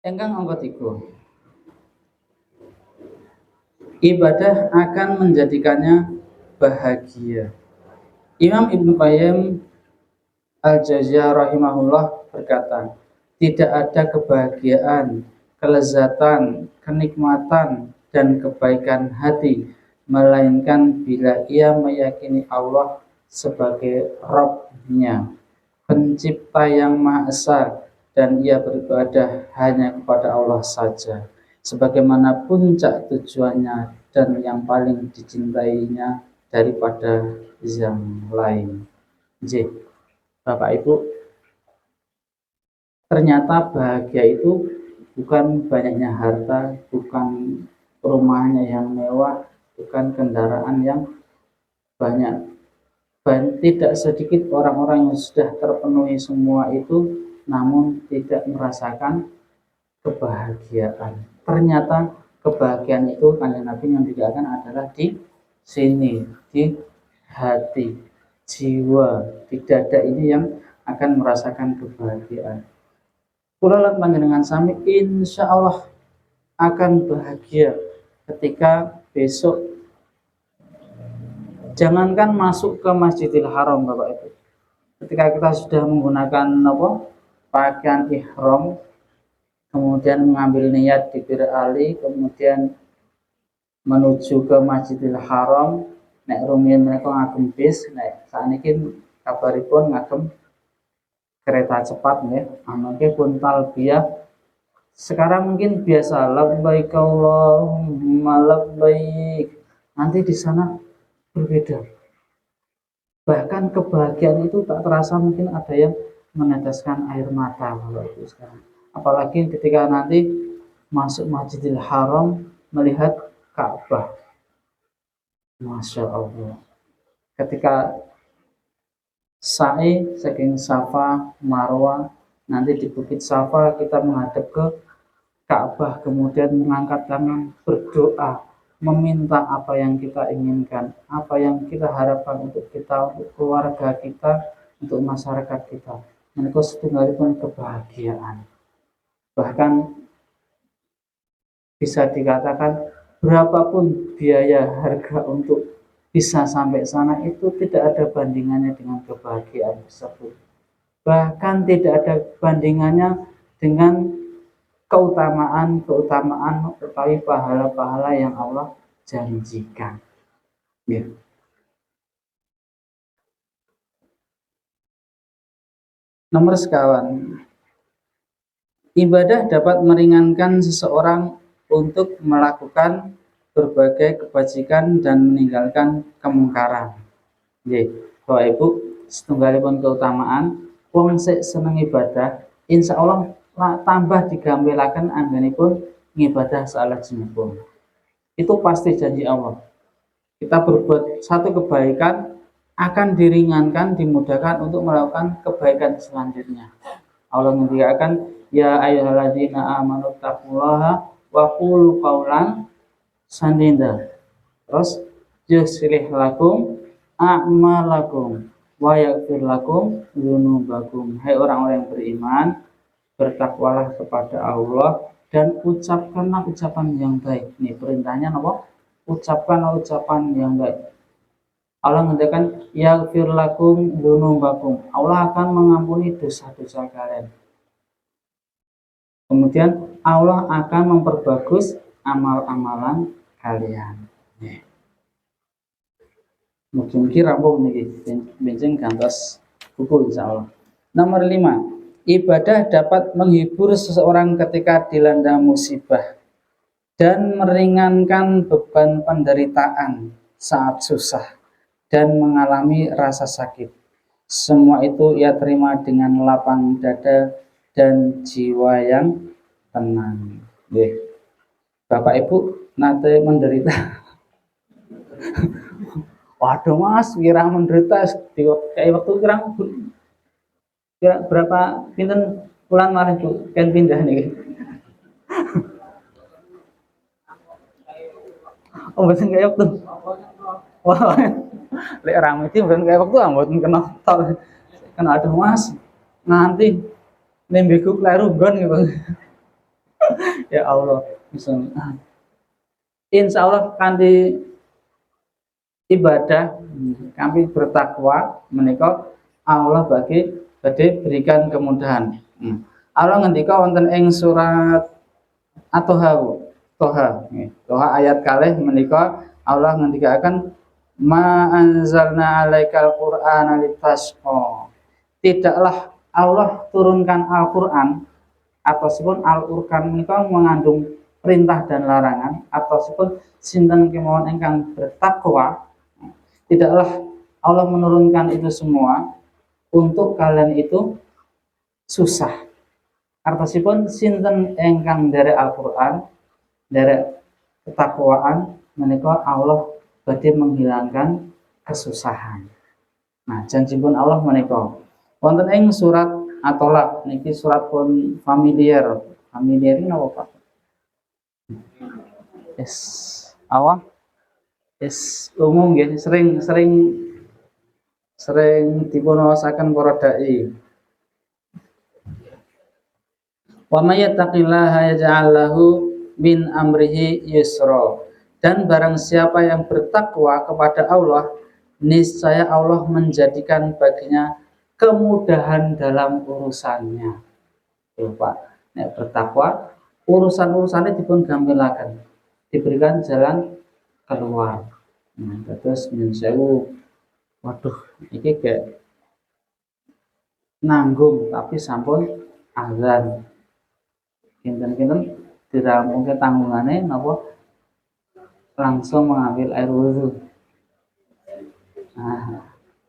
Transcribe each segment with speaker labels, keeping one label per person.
Speaker 1: Engkang angka 3. Ibadah akan menjadikannya bahagia. Imam Ibnu Qayyim Al-Jauziyah rahimahullah berkata, tidak ada kebahagiaan, kelezatan, kenikmatan, dan kebaikan hati melainkan bila ia meyakini Allah sebagai Rabb-Nya, pencipta yang Maha Esa, dan ia beribadah hanya kepada Allah saja sebagaimana puncak tujuannya dan yang paling dicintainya daripada yang lain. J. Bapak Ibu, ternyata bahagia itu bukan banyaknya harta, bukan rumahnya yang mewah, bukan kendaraan yang banyak. Tidak sedikit orang-orang yang sudah terpenuhi semua itu namun tidak merasakan kebahagiaan. Ternyata kebahagiaan itu Kanjeng Nabi yang dikatakan adalah di sini, di hati, jiwa, di dada ini yang akan merasakan kebahagiaan. Kula lan panjenengan sami insya Allah akan bahagia ketika besok, jangankan masuk ke Masjidil Haram Bapak Ibu, ketika kita sudah menggunakan pakaian ihram, kemudian mengambil niat di Bir Ali, kemudian menuju ke Masjidil Haram, nek rumiyin mereka ngagem bis, nek sakniki kabaripun ngagem kereta cepat nggih, amarga pun talbiyah. Sekarang mungkin biasa labbaik Allahumma labbaik. Nanti di sana berbeda. Bahkan kebahagiaan itu tak terasa, mungkin ada yang meneteskan air mata Bapak Ibu sekarang. Apalagi ketika nanti masuk Masjidil Haram melihat Ka'bah. Masya Allah. Ketika sa'i saking Safa Marwah, nanti di Bukit Safa kita menghadap ke Ka'bah, kemudian mengangkat tangan berdoa, meminta apa yang kita inginkan, apa yang kita harapkan untuk kita, untuk keluarga kita, untuk masyarakat kita. Mereka setunggalipun kebahagiaan. Bahkan bisa dikatakan berapapun biaya harga untuk bisa sampai sana itu tidak ada bandingannya dengan kebahagiaan tersebut. Bahkan tidak ada bandingannya dengan keutamaan utawi pahala-pahala yang Allah janjikan. Ya. Nomor sekawan, ibadah dapat meringankan seseorang untuk melakukan berbagai kebajikan dan meninggalkan kemungkaran. Nggih, Bapak Ibu, setunggalipun keutamaan wong sik seneng ibadah, insya Allah tambah digambelaken anggenipun ngibadah salajengipun. Itu pasti janji Allah. Kita berbuat satu kebaikan akan diringankan, dimudahkan untuk melakukan kebaikan selanjutnya. Allah mengatakan, ya ayyuhalladzina amanu taqullaha wa qulu qaulan sadida. Terus yuslih lakum a'malakum wa yaghfir lakum dzunubakum. Hai orang-orang yang beriman, bertakwalah kepada Allah dan ucapkanlah ucapan yang baik. Ini perintahnya apa? Ucapkanlah ucapan yang baik. Allah mengatakan yaghfir lakum dzunubakum. Allah akan mengampuni dosa-dosa kalian. Kemudian Allah akan memperbagus amal-amalan kalian. Mungkin rampung niki benjing gantos buku insyaallah. Nomor 5, ibadah dapat menghibur seseorang ketika dilanda musibah dan meringankan beban penderitaan saat susah dan mengalami rasa sakit. Semua itu ia terima dengan lapang dada dan jiwa yang tenang. Bapak Ibu nanti menderita. Waduh Mas, kira menderita kayak waktu kira berapa pinten bulan kemarin Bu kan pindah nih. Oh mboten kayak waktu. Wah. Lek rame iki mboten kayak waktu mboten kena tol. Kan aduh Mas, nanti nembeku kleru nggon gitu. Ya Allah, insya Allah kanthi ibadah kami bertakwa menika Allah badhe berikan kemudahan. Allah ngendika wonten ing surat At-Toha. Toha ayat kalih menika Allah ngendikaken ma anzalna 'alaikal qur'ana litasqa. Tidaklah Allah turunkan Al-Qur'an ataupun Al-Qur'an menika mengandung perintah dan larangan ataupun sinten kemawon ingkang bertakwa. Tidaklah Allah menurunkan itu semua untuk kalian itu susah. Artosipun sinten ingkang nderek Al-Qur'an, nderek ketakwaan menika Allah badhe menghilangkan kesusahan. Nah, janjipun Allah menika wonten ing surat At-Tolak niki surat pun familiar. Familiar ini napa Pak? Yes. Awak yes umum nggih sering dipunaosaken para dai. Wa may yattaqillaha yaj'al lahu min amrihi yusra. Dan barang siapa yang bertakwa kepada Allah, niscaya Allah menjadikan baginya kemudahan dalam urusannya. Ya, Pak. Nek bertakwa, urusan-urusannya dipun gampilaken, diberikan jalan keluar. Terus nyun sewu, waduh, iki kayak nanggung tapi sampun azan. Kinten-kinten dirampungke tanggungane napa langsung mengambil air wudhu.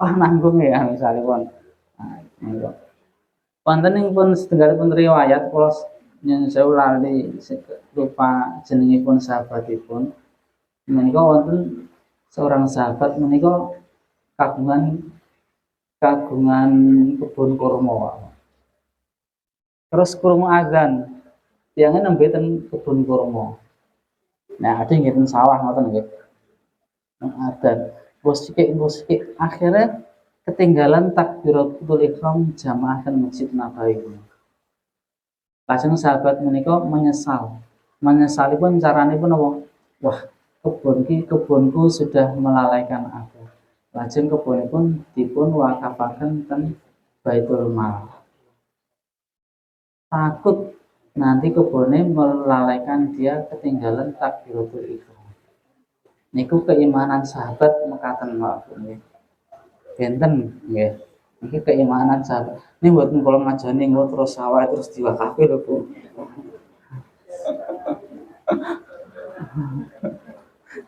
Speaker 1: Wah nanggung ya misalipun. Nah, wonten ing pun setunggalipun riwayat kula nyun sewu lali lupa jenengipun sahabatipun. Menika wonten seorang sahabat menika kagungan kebun kurma. Terus krungu azan, tiyangé nembe ten kebun kurma. Nah, ada ngeten sawah ngoten nggih. Adzan, bos-sikik akhirnya ketinggalan takbiratul ihram jamaah ten Masjid Nabawi. Lajeng sahabat menika menyesal. Menyesalipun caranipun apa? Wah, kebunku sudah melalaikan aku. Lajeng kebunipun dipun wakafaken ten Baitul Mal. Takut nanti kebunnya melalaikan dia ketinggalan takbiratul ihram. Niku keimanan sahabat mekaten mawon nggih. Benten nggih. Niki keimanan sahabat. Ini mboten kula ngajani engko terus sawah terus diwakafi lho, Bu.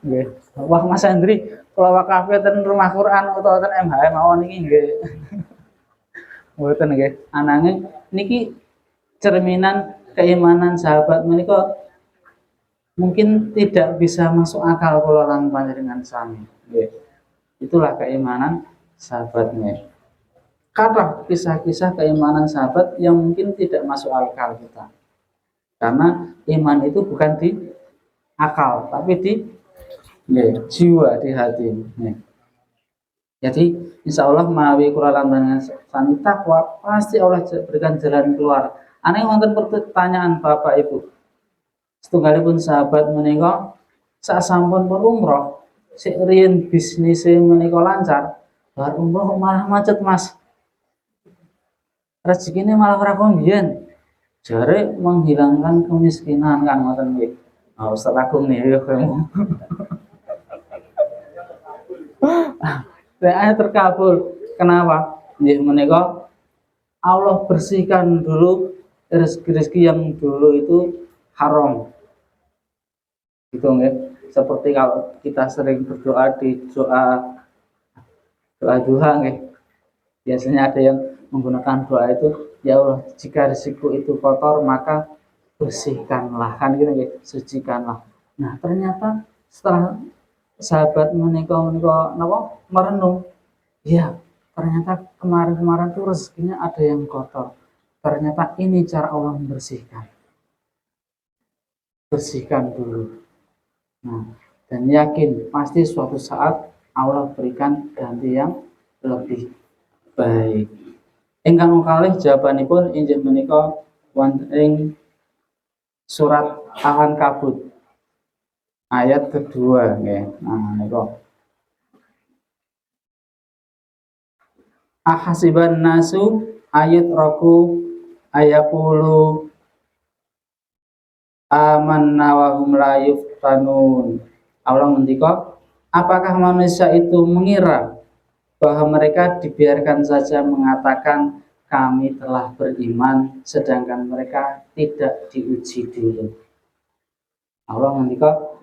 Speaker 1: Nggih. Wah Mas Andri, kula wakafi ten Rumah Quran utawa ten MHM mawon niki nggih. Mboten nggih. Ananging niki cerminan keimanan sahabat menika mungkin tidak bisa masuk akal kula lan panjenengan sami. Nggih. Itulah keimanan sahabatnya. Kata kisah-kisah keimanan sahabat yang mungkin tidak masuk akal kita. Karena iman itu bukan di akal, tapi di jiwa, di hati. Jadi insya Allah mawi kula lan panjenengan sami takwa, pasti Allah berikan jalan keluar. Aneh wonten pertanyaan Bapak Ibu. Setunggalipun sahabat menika sasampun pun umroh, sik riyen bisnise menika lancar, bar umroh malah macet, Mas. Rezekine malah ora kombiyen. Jare menghilangkan kemiskinan kan ngoten nggih. Ah Ustaz Agung nih ya kamu. Saya terkabul. Kenapa? Nggih menika Allah bersihkan dulu rezeki-rezeki yang dulu itu haram. Gitu nggih. Seperti kalau kita sering berdoa di doa duha nggih. Biasanya ada yang menggunakan doa itu, ya Allah, jika rezekiku itu kotor maka bersihkanlah, kan gitu nggih, sucikanlah. Nah, ternyata setelah sahabat menika napa merenung, ya ternyata kemarin-kemarin tuh rezekinya ada yang kotor. Ternyata ini cara Allah membersihkan. Bersihkan dulu. Nah, dan yakin pasti suatu saat Allah berikan ganti yang lebih baik. Ingkang kalih jawabanipun inggih menika wonten ing surat Al-Ankabut ayat kedua nggih. Nah niku. Ahasiban nasu ayat roku ayakulu amanna wa hum la yuftanun. Allah ngendika, apakah manusia itu mengira bahwa mereka dibiarkan saja mengatakan kami telah beriman sedangkan mereka tidak diuji dulu. Allah ngendika,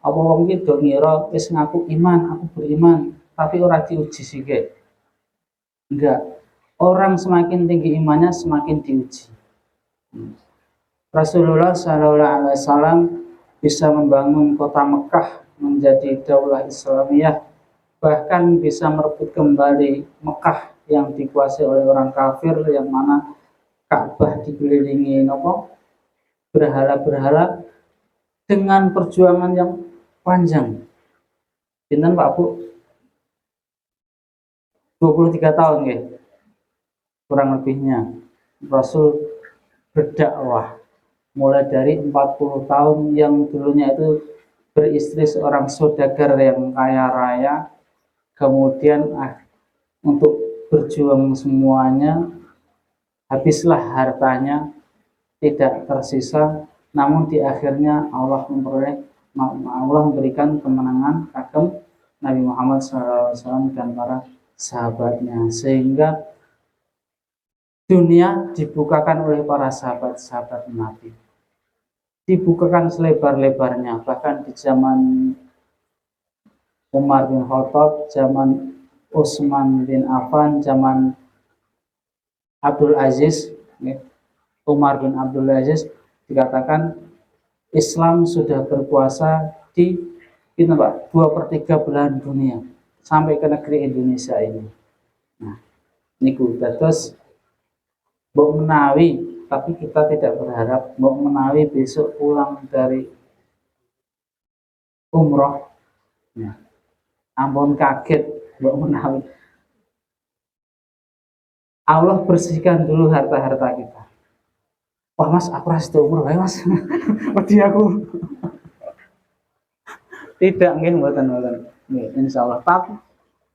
Speaker 1: apa wong iki do ngira wis ngaku iman, aku beriman, tapi ora diuji sithik. Enggak. Orang semakin tinggi imannya semakin diuji. Rasulullah Shallallahu Alaihi Wasallam bisa membangun kota Mekah menjadi daulah Islamiyah, bahkan bisa merebut kembali Mekah yang dikuasai oleh orang kafir, yang mana Ka'bah dikelilingi berhala-berhala, dengan perjuangan yang panjang. Pinten Pak Bu? 23 tahun ya, kurang lebihnya Rasul berdakwah, mulai dari 40 tahun yang dulunya itu beristri seorang saudagar yang kaya raya, kemudian untuk berjuang semuanya habislah hartanya, tidak tersisa, namun di akhirnya Allah memberikan kemenangan kagem Nabi Muhammad SAW dan para sahabatnya, sehingga dunia dibukakan oleh para sahabat-sahabat Nabi, dibukakan selebar-lebarnya. Bahkan di zaman Umar bin Khattab, zaman Utsman bin Affan, zaman Abdul Aziz, Umar bin Abdul Aziz, dikatakan Islam sudah berkuasa di 2/3 belahan dunia sampai ke negeri Indonesia ini. Nah, niku terus mbok menawi, tapi kita tidak berharap mbok menawi besok pulang dari umroh, ya, ampun kaget mbok menawi Allah bersihkan dulu harta-harta kita. Wah mas, aku rasa umroh ya mas, wedi aku. Tidak, nggih mboten. Nggih, insyaallah. Tapi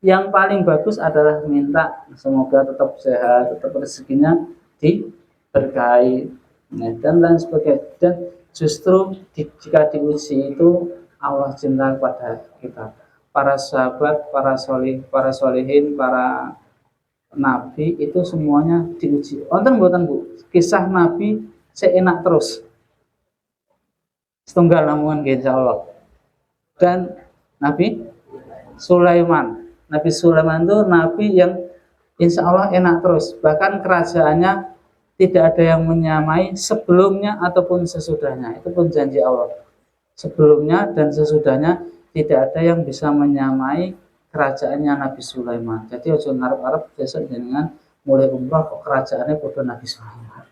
Speaker 1: yang paling bagus adalah minta semoga tetap sehat, tetap rezekinya diberkahi, nah, dan lain sebagainya. Dan justru jika diuji itu Allah cinta kepada kita. Para sahabat, para solihin, para nabi itu semuanya diuji. Wonten mboten Bu? Kisah nabi seenak terus. Setunggal namun insyaallah. Dan Nabi Sulaiman. Nabi Sulaiman itu nabi yang insya Allah enak terus. Bahkan kerajaannya tidak ada yang menyamai sebelumnya ataupun sesudahnya. Itu pun janji Allah. Sebelumnya dan sesudahnya tidak ada yang bisa menyamai kerajaannya Nabi Sulaiman. Jadi ojo ngarep-arep besok dengan mulai umrah kok kerajaannya pada Nabi Sulaiman.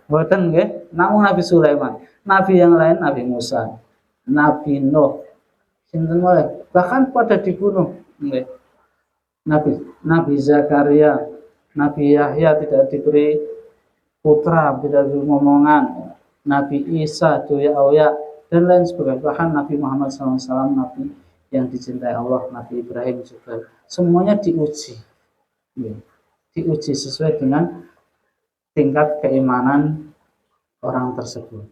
Speaker 1: Mboten nggih, namun Nabi Sulaiman. Nabi yang lain Nabi Musa, Nabi Nuh, bahkan pada dibunuh. Nabi Zakaria, Nabi Yahya tidak diberi putra, tidak diberi momongan, Nabi Isa, Doya, dan lain sebagainya. Bahkan Nabi Muhammad SAW, Nabi yang dicintai Allah, Nabi Ibrahim juga, semuanya diuji, diuji sesuai dengan tingkat keimanan orang tersebut.